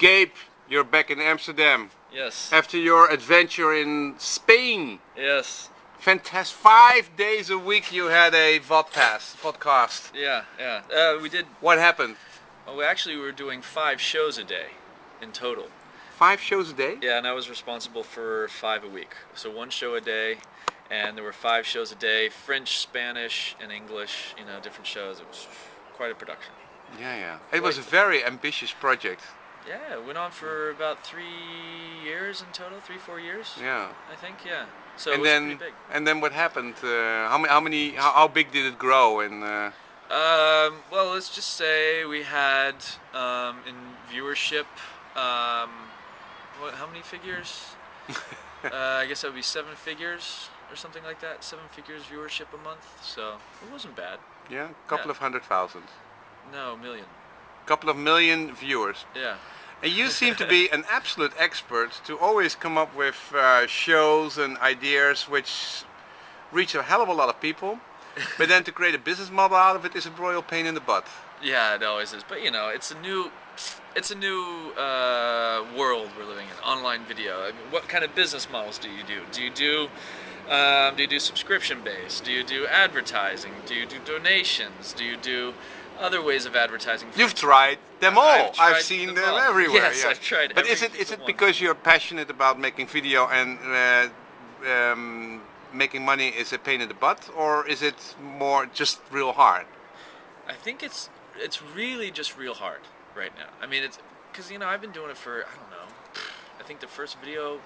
Gabe, you're back in Amsterdam. Yes. After your adventure in Spain. Yes. Fantastic. 5 days a week you had a podcast. Yeah, we did. What happened? Well, we were doing 5 shows a day in total. 5 shows a day? Yeah, and I was responsible for 5 a week. So 1 show a day, and there were 5 shows a day, French, Spanish, and English, different shows. It was quite a production. Yeah. It was a very ambitious project. Yeah, it went on for about 3 years in total, 3-4 years. Yeah. I think, yeah. So and it was then, pretty big. And then what happened? How big did it grow? Well, let's just say we had in viewership, how many figures? I guess that would be 7 figures or something like that. 7 figures viewership a month, so it wasn't bad. Yeah, a couple of 100,000. No, million. Couple of million viewers. Yeah. And you seem to be an absolute expert to always come up with shows and ideas which reach a hell of a lot of people, but then to create a business model out of it is a royal pain in the butt. Yeah, it always is. But it's a new world we're living in. Online video. I mean, what kind of business models do you do? Do you do subscription based? Do you do advertising? Do you do donations? Do you do other ways of advertising? You've tried them all. I've seen them everywhere. Yes, I've tried. But is it because you're passionate about making video and making money is a pain in the butt, or is it more just real hard? I think it's really just real hard right now. I mean, it's because I've been doing it for, I don't know. I think the first video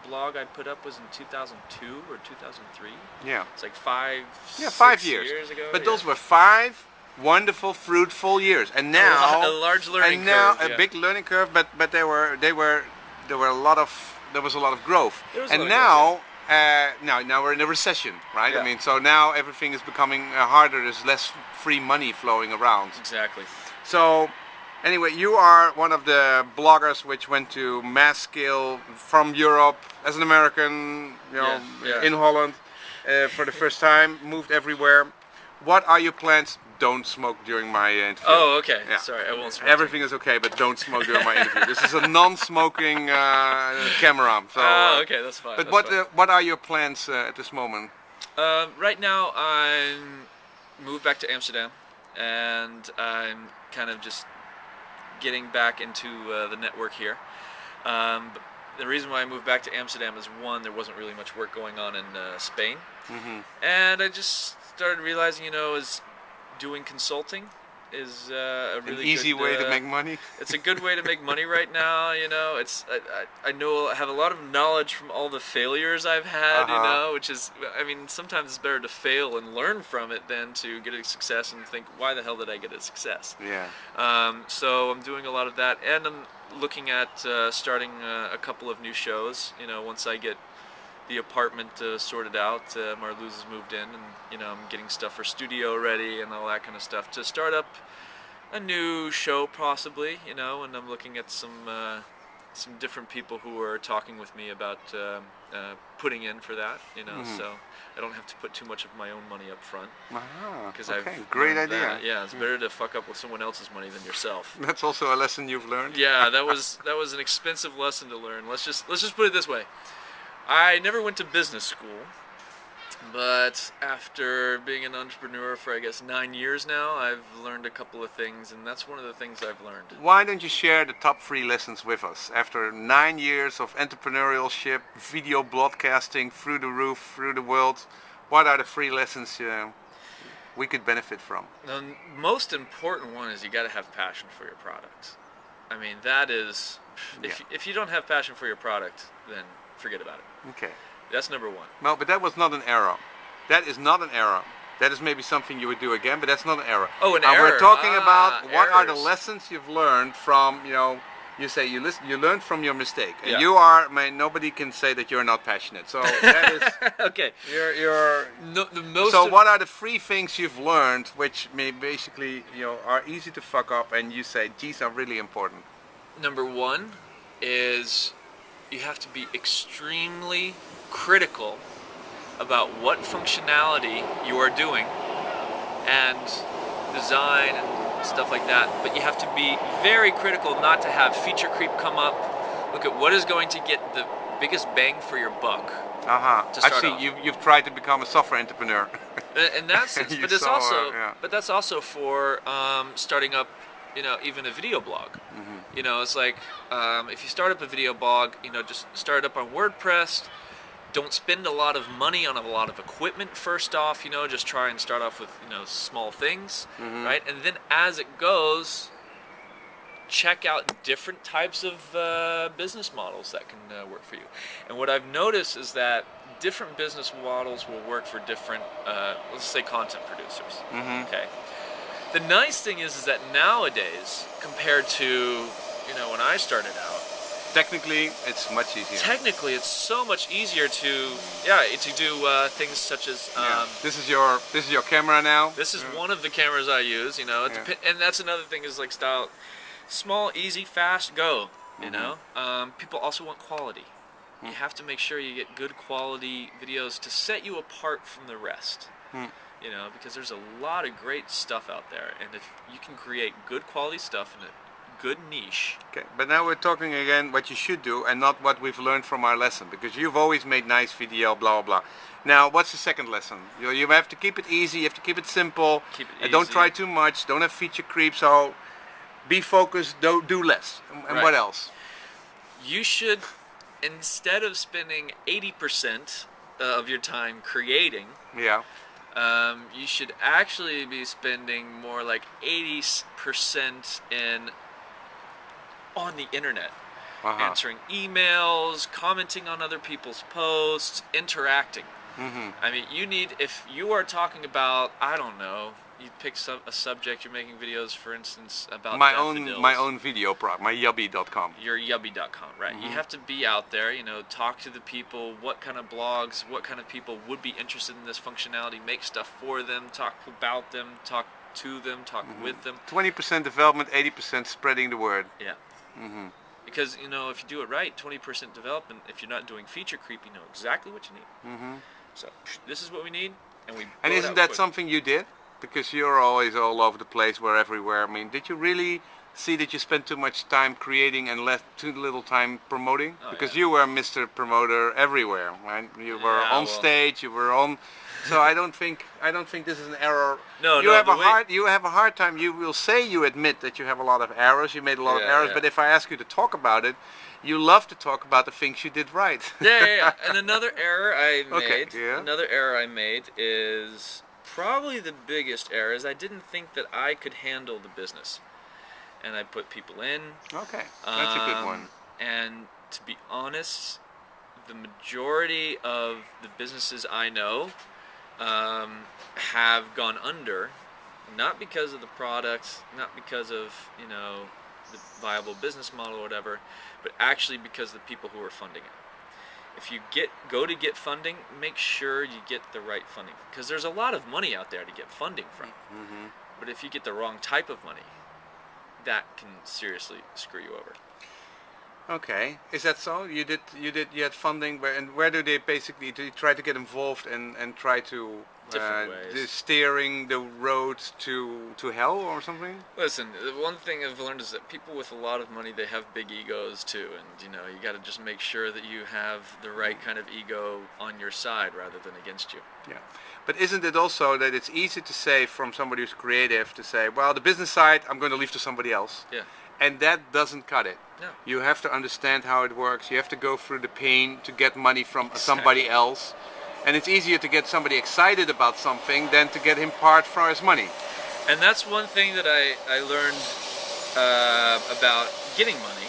blog I put up was in 2002 or 2003. Yeah. It's like 5 years ago. But those were 5 wonderful, fruitful years, and now a large learning curve. And now curve, a big learning curve. But there was a lot of growth. And now we're in a recession, right? Yeah. I mean, so now everything is becoming harder. There's less free money flowing around. Exactly. So anyway, you are one of the bloggers which went to mass scale from Europe as an American, in Holland for the first time, moved everywhere. What are your plans? Don't smoke during my interview. Oh, okay. Yeah. Sorry, I won't smoke. Everything is okay, but don't smoke during my interview. This is a non-smoking camera. So, oh, okay, that's fine. But that's what are your plans at this moment? Right now, I'm moved back to Amsterdam, and I'm kind of just getting back into the network here. But the reason why I moved back to Amsterdam is, one, there wasn't really much work going on in Spain, and I just started realizing, is doing consulting is a really an easy way to make money. It's a good way to make money right now. I know I have a lot of knowledge from all the failures I've had. Which is, I mean, sometimes it's better to fail and learn from it than to get a success and think, why the hell did I get a success? Yeah. So I'm doing a lot of that, and I'm looking at starting a couple of new shows. Once I get the apartment sorted out, Marluz has moved in, and I'm getting stuff for studio ready and all that kind of stuff to start up a new show possibly, and I'm looking at some different people who are talking with me about putting in for that, so I don't have to put too much of my own money up front. Because great idea. It's better to fuck up with someone else's money than yourself. That's also a lesson you've learned. Yeah, that was an expensive lesson to learn. Let's just put it this way. I never went to business school, but after being an entrepreneur for, I guess, 9 years now, I've learned a couple of things, and that's one of the things I've learned. Why don't you share the top 3 lessons with us? After 9 years of entrepreneurship, video broadcasting through the roof, through the world, what are the 3 lessons we could benefit from? The most important one is you got to have passion for your product. I mean, that is, if you don't have passion for your product, then forget about it. Okay. That's number 1. No, but that was not an error. That is not an error. That is maybe something you would do again, but that's not an error. Oh, an error. We're talking about what are the errors. lessons you've learned from, you say you learned from your mistake. And Yeah. nobody can say that you're not passionate. So that is okay. So what are the 3 things you've learned which may basically, are easy to fuck up and you say these are really important? Number 1 is you have to be extremely critical about what functionality you are doing, and design and stuff like that. But you have to be very critical not to have feature creep come up. Look at what is going to get the biggest bang for your buck. I see. You've tried to become a software entrepreneur. In that sense, but it's also, but that's also for starting up, even a video blog. It's like if you start up a video blog, just start it up on WordPress. Don't spend a lot of money on a lot of equipment first off. Just try and start off with small things, right? And then as it goes, check out different types of business models that can work for you. And what I've noticed is that different business models will work for different, let's say, content producers. Okay. The nice thing is that nowadays, compared to when I started out, technically it's much easier. Technically, it's so much easier to do things such as this is your camera now. This is one of the cameras I use. And that's another thing is like style. Small, easy, fast, go. People also want quality. You have to make sure you get good quality videos to set you apart from the rest. Because there's a lot of great stuff out there, and if you can create good quality stuff in a good niche. Okay, but now we're talking again what you should do and not what we've learned from our lesson, because you've always made nice video, blah blah blah. Now, what's the second lesson? You have to keep it easy. You have to keep it simple. Keep it easy. Don't try too much. Don't have feature creep. So be focused, do less. And what else? You should, instead of spending 80% of your time creating, you should actually be spending more like 80% on the internet. Answering emails, commenting on other people's posts, interacting. I mean, if you are talking about, I don't know, you pick a subject, you're making videos, for instance, about my own video product, my yubby.com. Your yubby.com, right? You have to be out there, talk to the people, what kind of blogs, what kind of people would be interested in this functionality, make stuff for them, talk about them, talk to them, talk with them. 20% development, 80% spreading the word. Yeah. Because, if you do it right, 20% development, if you're not doing feature creep, you know exactly what you need. So, this is what we need, and isn't that something you did? Because you're always all over the place, we're everywhere. I mean, did you really see that you spent too much time creating and left too little time promoting? Because you were Mr. Promoter everywhere, right? You were on stage, you were on. So I don't think this is an error. You have a hard time. You will say you admit that you have a lot of errors. You made a lot of errors, but if I ask you to talk about it, you love to talk about the things you did right. And another error I made is probably the biggest error is I didn't think that I could handle the business, and I put people in. Okay, that's a good one. And to be honest, the majority of the businesses I know have gone under, not because of the products, not because of the viable business model or whatever, but actually because of the people who are funding it. If you go to get funding, make sure you get the right funding, because there's a lot of money out there to get funding from. But if you get the wrong type of money, that can seriously screw you over. Okay, is that so? You had funding, and where do they try to get involved and try to different ways, steering the road to hell or something? Listen, one thing I've learned is that people with a lot of money, they have big egos too, and you got to just make sure that you have the right kind of ego on your side rather than against you. Yeah, but isn't it also that it's easy to say from somebody who's creative to say, well, the business side I'm going to leave to somebody else. Yeah. And that doesn't cut it. No. You have to understand how it works. You have to go through the pain to get money from somebody else. And it's easier to get somebody excited about something than to get him part for his money. And that's one thing that I learned about getting money.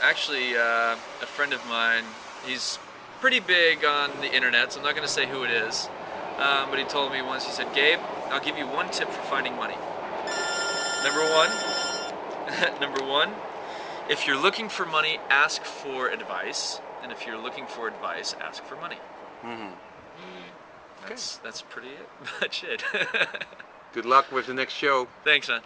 Actually, a friend of mine, he's pretty big on the internet, so I'm not going to say who it is. But he told me once, he said, Gabe, I'll give you one tip for finding money. Number one, if you're looking for money, ask for advice, and if you're looking for advice, ask for money. That's pretty much it. Good luck with the next show. Thanks, man.